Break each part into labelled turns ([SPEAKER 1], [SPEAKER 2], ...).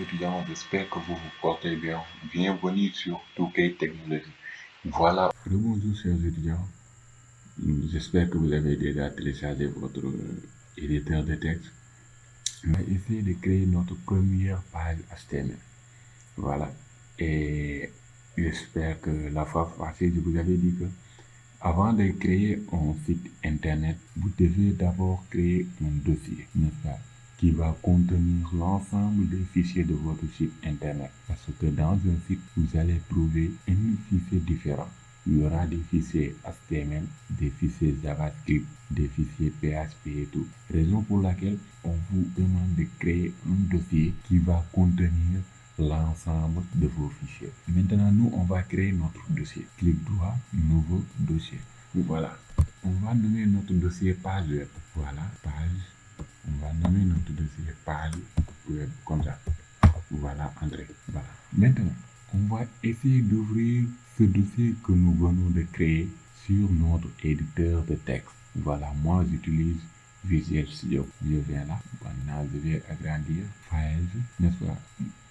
[SPEAKER 1] Étudiants, j'espère que vous vous portez bien. Bienvenue sur Touquet Technologie. Voilà. Bonjour chers étudiants. J'espère que vous avez déjà téléchargé votre éditeur de texte. On va essayer de créer notre première page HTML. Voilà. Et j'espère que la fois passée, je vous avais dit que avant de créer un site internet, vous devez d'abord créer un dossier, n'est-ce pas, qui va contenir l'ensemble des fichiers de votre site internet. Parce que dans un site, vous allez trouver un fichier différent. Il y aura des fichiers HTML, des fichiers JavaScript, des fichiers PHP et tout. Raison pour laquelle on vous demande de créer un dossier qui va contenir l'ensemble de vos fichiers. Maintenant, nous, on va créer notre dossier. Clic droit, nouveau dossier. Voilà. On va nommer notre dossier page web. Voilà, page. On va nommer notre dossier page web comme ça. Voilà, entrée. Voilà. Maintenant, on va essayer d'ouvrir ce dossier que nous venons de créer sur notre éditeur de texte. Voilà, moi j'utilise Visual Studio. Je viens là, maintenant je vais agrandir Files, n'est-ce pas?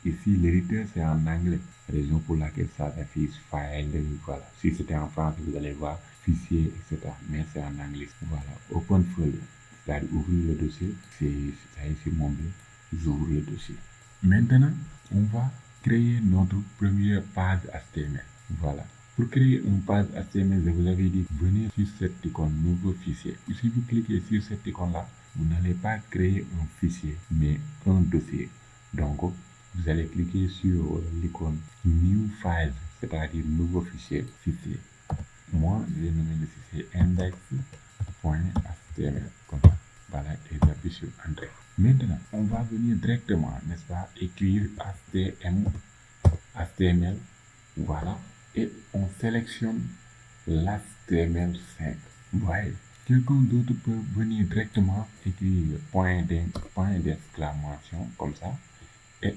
[SPEAKER 1] Ici, l'éditeur c'est en anglais, raison pour laquelle ça s'affiche File. Voilà, si c'était en français, vous allez voir fichier, etc. Mais c'est en anglais. Voilà, Open Folder, c'est-à-dire ouvrir le dossier. Ça y est, c'est mon but. J'ouvre le dossier. Maintenant, on va créer notre première page HTML. Voilà. Pour créer une page HTML, je vous avais dit, venez sur cette icône nouveau fichier. Si vous cliquez sur cette icône-là, vous n'allez pas créer un fichier, mais un dossier. Donc, vous allez cliquer sur l'icône New File, c'est-à-dire nouveau fichier. Moi, je vais nommer le fichier index.html, comme ça. Voilà, et j'appuie sur Entrée. Maintenant, on va venir directement, n'est-ce pas, écrire HTML, voilà, et on sélectionne l'HTML5. Voyez, quelqu'un d'autre peut venir directement écrire point d'exclamation, comme ça, et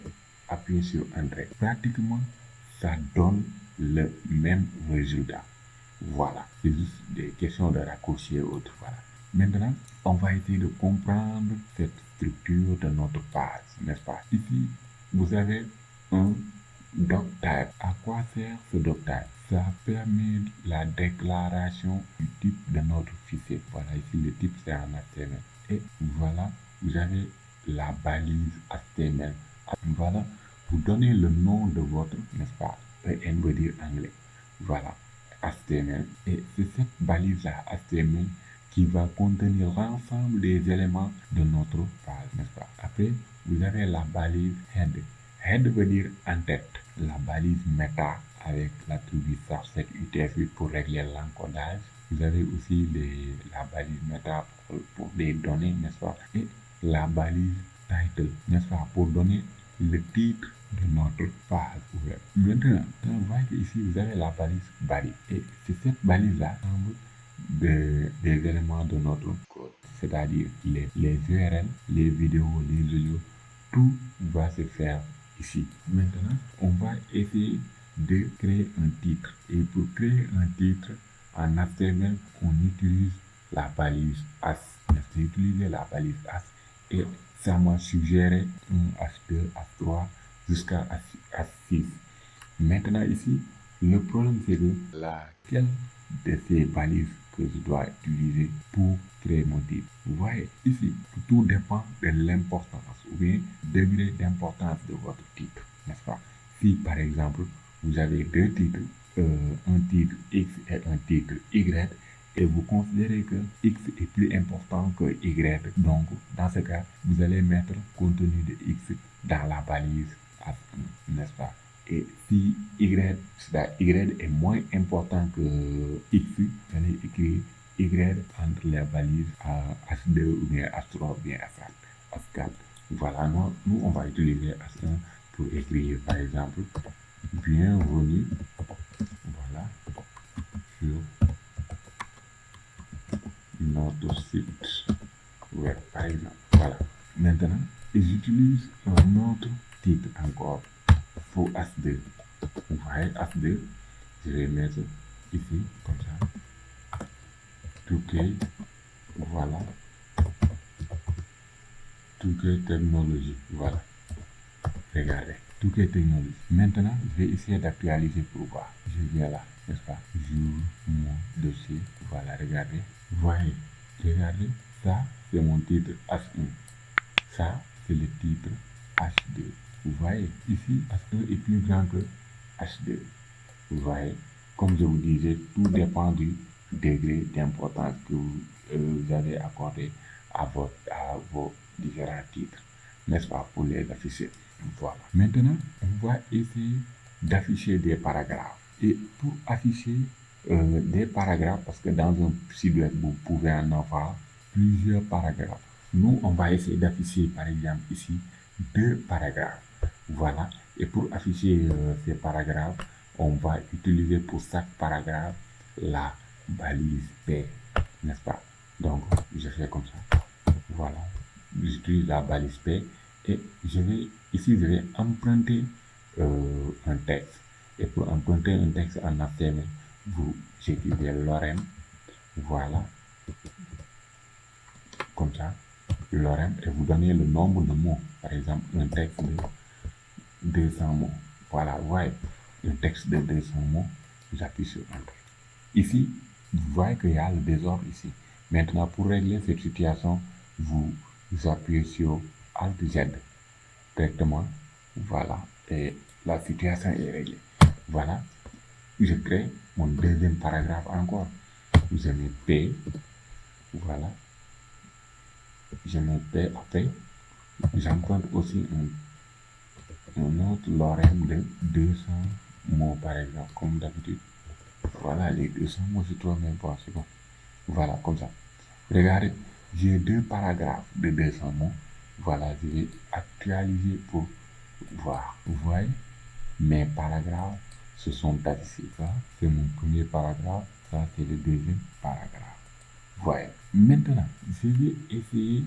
[SPEAKER 1] appuyer sur Entrée. Pratiquement, ça donne le même résultat. Voilà, c'est juste des questions de raccourci et autres. Voilà. Maintenant, on va essayer de comprendre cette structure de notre page, n'est-ce pas? Ici, vous avez un doctype. À quoi sert ce doctype? Ça permet la déclaration du type de notre fichier. Voilà, ici le type c'est en HTML. Et voilà, vous avez la balise HTML. Voilà, pour donner le nom de votre, n'est-ce pas? EN veut dire anglais. Voilà. HTML, et c'est cette balise-là HTML qui va contenir l'ensemble des éléments de notre page, n'est-ce pas? Après, vous avez la balise head. Head veut dire en tête. La balise meta avec l'attribut subset UTF-8 pour régler l'encodage. Vous avez aussi la balise meta pour les données, n'est-ce pas? Et la balise title, n'est-ce pas? Pour donner le titre de notre page web. Maintenant, vous voyez qu'ici, vous avez la balise body. Et c'est cette balise-là des éléments de notre code. C'est-à-dire les URL, les vidéos, les audios, tout va se faire ici. Maintenant, on va essayer de créer un titre. Et pour créer un titre en HTML, on utilise la balise as. J'ai utilisé la balise as et ça m'a suggéré un H2, H3 jusqu'à H6. Maintenant ici, le problème c'est que laquelle de ces balises que je dois utiliser pour créer mon titre. Vous voyez, ici, tout dépend de l'importance ou bien degré d'importance de votre titre, n'est-ce pas? Si par exemple, vous avez deux titres, un titre X et un titre Y, et vous considérez que X est plus important que Y, donc dans ce cas, vous allez mettre contenu de X dans la balise H1, n'est-ce pas? Et si Y est moins important que X, vous allez écrire Y entre les balises H2 ou bien H3 ou bien H4. Voilà, nous on va utiliser H1 pour écrire par exemple bienvenue, voilà, sur notre site web par exemple. Voilà. Maintenant, j'utilise un autre titre encore pour H2. Vous voyez H2, je vais mettre ici comme ça. Touquet, voilà. Touquet technologie, voilà. Regardez, tout est technologie. Maintenant, je vais essayer d'actualiser pour voir. Je viens là, n'est-ce pas? Jour, mon dossier. Voilà, regardez. Voyez, regardez. Ça, c'est mon titre H1. Ça, c'est le titre H2. Vous voyez, ici, H1 est plus grand que H2. Vous voyez, comme je vous disais, tout dépend du degré d'importance que vous avez accordé à vos différents titres, n'est-ce pas, pour les afficher. Voilà. Maintenant, on va essayer d'afficher des paragraphes. Et pour afficher des paragraphes, parce que dans un site web, vous pouvez en avoir plusieurs paragraphes. Nous, on va essayer d'afficher, par exemple, ici, 2 paragraphes. Voilà. Et pour afficher ces paragraphes, on va utiliser pour chaque paragraphe la balise P, n'est-ce pas? Donc, je fais comme ça. Voilà. J'utilise la balise P et je vais emprunter un texte. Et pour emprunter un texte en HTML, vous écrivez lorem, voilà, comme ça, lorem, et vous donnez le nombre de mots. Par exemple, un texte de 200 mots. Voilà, vous voyez, un texte de 200 mots, j'appuie sur Enter. Ici, vous voyez qu'il y a le désordre ici. Maintenant, pour régler cette situation, vous appuyez sur Alt Z directement. Voilà, et la situation est réglée. Voilà, je crée mon deuxième paragraphe encore. Je mets P, voilà, je mets P après. J'emprunte aussi un autre lorem de 200 mots par exemple, comme d'habitude. Voilà, les 200 mots, je trouve même pas, c'est bon. Voilà, comme ça. Regardez, j'ai 2 paragraphes de 200 mots. Voilà, je vais actualiser pour voir. Vous voyez, mes paragraphes se sont affichés. Ça, c'est mon premier paragraphe. Ça, c'est le deuxième paragraphe. Voilà. Maintenant, je vais essayer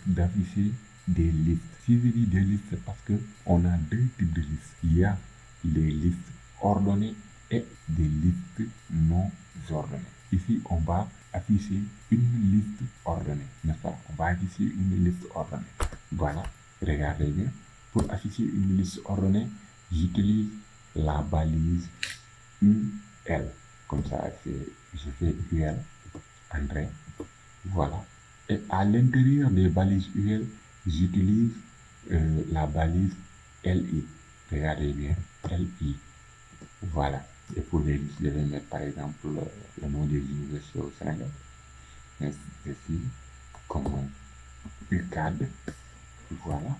[SPEAKER 1] d'afficher des listes. Si je dis des listes, c'est parce qu'on a 2 types de listes. Il y a les listes ordonnées et des listes non ordonnées. Ici, on va afficher une liste ordonnée, n'est-ce pas? On va afficher une liste ordonnée. Voilà, regardez bien. Pour afficher une liste ordonnée, j'utilise la balise UL. Comme ça, je fais UL, André. Voilà. Et à l'intérieur des balises UL, j'utilise la balise LI. Regardez bien, LI. Voilà. Et pour les listes, je vais mettre par exemple le nom des universités au Sénégal. Ici, comme UCAD. Voilà.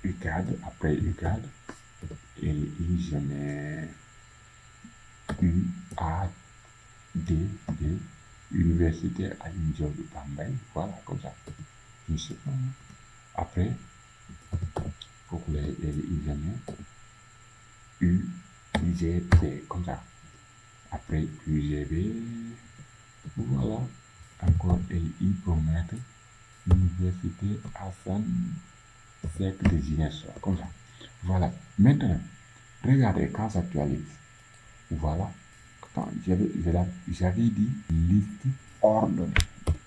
[SPEAKER 1] UCAD, après UCAD. Et je mets UAD, Université Alioune Diop de Bambey. Voilà, comme ça. Je sais pas. Après, pour les je mets UGB, comme ça. Après UGB, voilà, encore LI pour mettre Université Hassan Sek de Ziguinchor, comme ça. Voilà, maintenant, regardez quand ça actualise. Voilà, quand j'avais dit liste ordonnée.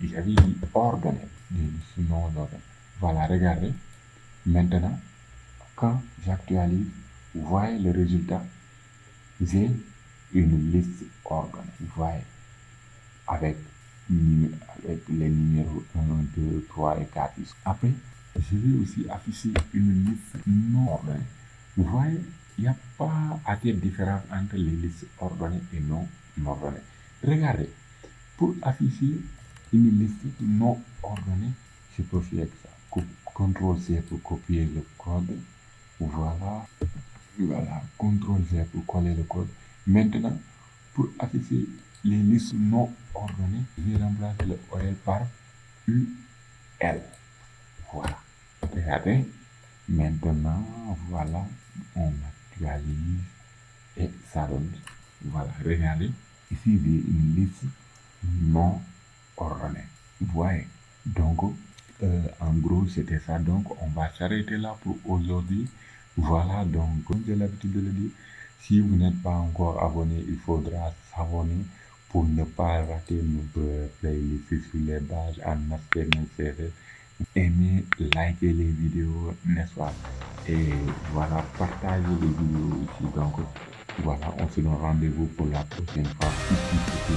[SPEAKER 1] J'avais dit ordonnée, des listes non ordonnées. Voilà, regardez, maintenant, quand j'actualise, vous voyez le résultat. J'ai une liste ordonnée. Vous voyez, avec les numéros 1, 2, 3 et 4. Après, je vais aussi afficher une liste non ordonnée. Vous voyez, il n'y a pas assez de différence entre les listes ordonnées et non ordonnées. Regardez, pour afficher une liste non ordonnée, je peux faire ça. CTRL-C pour copier le code. Voilà. Voilà, CTRL-Z pour coller le code. Maintenant, pour afficher les listes non ordonnées, je vais remplacer le OL par UL. Voilà. Regardez. Maintenant, voilà, on actualise et ça donne. Voilà, regardez. Ici, j'ai une liste non ordonnée. Vous voyez. Donc, en gros, c'était ça. Donc, on va s'arrêter là pour aujourd'hui. Voilà, donc, comme j'ai l'habitude de le dire, si vous n'êtes pas encore abonné, il faudra s'abonner pour ne pas rater nos playlists sur les bases en HTML, CSS aimer, liker les vidéos, n'est-ce pas? Et voilà, partager les vidéos aussi. Donc voilà, on se donne rendez-vous pour la prochaine fois ici sur